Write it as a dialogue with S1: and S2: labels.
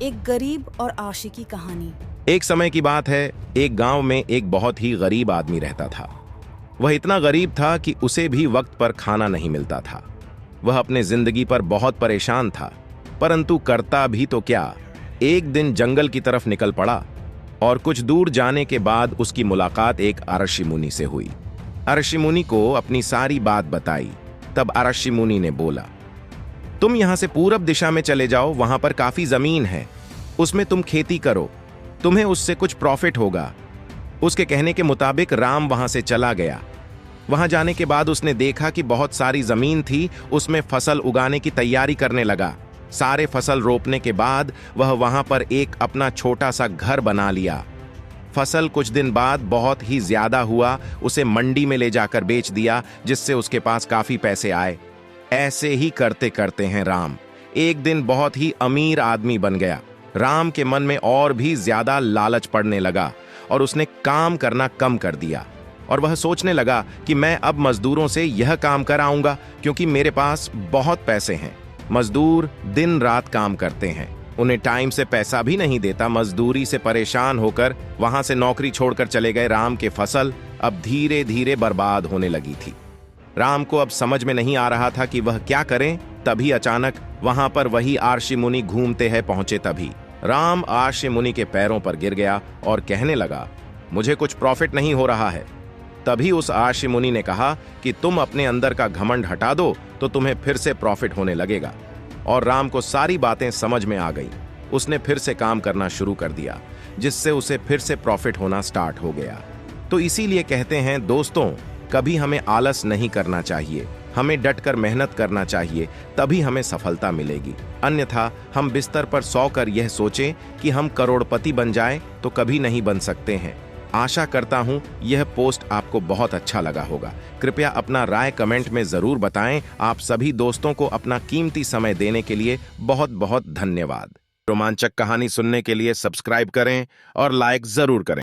S1: एक गरीब और आशिकी कहानी।
S2: एक समय की बात है, एक गांव में एक बहुत ही गरीब आदमी रहता था। वह इतना गरीब था कि उसे भी वक्त पर खाना नहीं मिलता था। वह अपने जिंदगी पर बहुत परेशान था, परंतु करता भी तो क्या। एक दिन जंगल की तरफ निकल पड़ा और कुछ दूर जाने के बाद उसकी मुलाकात एक अरशी मुनि से हुई। अरशी मुनि को अपनी सारी बात बताई। तब अरशी मुनि ने बोला, तुम यहां से पूरब दिशा में चले जाओ, वहां पर काफी जमीन है, उसमें तुम खेती करो, तुम्हें उससे कुछ प्रॉफिट होगा। उसके कहने के मुताबिक राम वहां से चला गया। वहां जाने के बाद उसने देखा कि बहुत सारी जमीन थी, उसमें फसल उगाने की तैयारी करने लगा। सारे फसल रोपने के बाद वह वहां पर एक अपना छोटा सा घर बना लिया। फसल कुछ दिन बाद बहुत ही ज्यादा हुआ, उसे मंडी में ले जाकर बेच दिया, जिससे उसके पास काफी पैसे आए। ऐसे ही करते करते हैं राम एक दिन बहुत ही अमीर आदमी बन गया। राम के मन में और भी ज्यादा लालच पड़ने लगा और उसने काम करना कम कर दिया और वह सोचने लगा कि मैं अब मजदूरों से यह काम कराऊंगा, क्योंकि मेरे पास बहुत पैसे हैं। मजदूर दिन रात काम करते हैं, उन्हें टाइम से पैसा भी नहीं देता। मजदूरी से परेशान होकर वहां से नौकरी छोड़कर चले गए राम के फसल अब धीरे धीरे बर्बाद होने लगी थी। राम को अब समझ में नहीं आ रहा था कि वह क्या करें। तभी अचानक वहां पर वही आर्षि मुनि घूमते हैं पहुंचे। तभी राम आर्षि मुनि के पैरों पर गिर गया और कहने लगा, मुझे कुछ प्रॉफिट नहीं हो रहा है। तभी उस आर्षि मुनि ने कहा कि तुम अपने अंदर का घमंड हटा दो तो तुम्हें फिर से प्रॉफिट होने लगेगा। और राम को सारी बातें समझ में आ गई। उसने फिर से काम करना शुरू कर दिया, जिससे उसे फिर से प्रॉफिट होना स्टार्ट हो गया। तो इसीलिए कहते हैं दोस्तों, कभी हमें आलस नहीं करना चाहिए, हमें डटकर मेहनत करना चाहिए, तभी हमें सफलता मिलेगी। अन्यथा हम बिस्तर पर सोकर यह सोचें कि हम करोड़पति बन जाएं तो कभी नहीं बन सकते हैं। आशा करता हूं यह पोस्ट आपको बहुत अच्छा लगा होगा। कृपया अपना राय कमेंट में जरूर बताएं। आप सभी दोस्तों को अपना कीमती समय देने के लिए बहुत बहुत धन्यवाद। रोमांचक कहानी सुनने के लिए सब्सक्राइब करें और लाइक जरूर करें।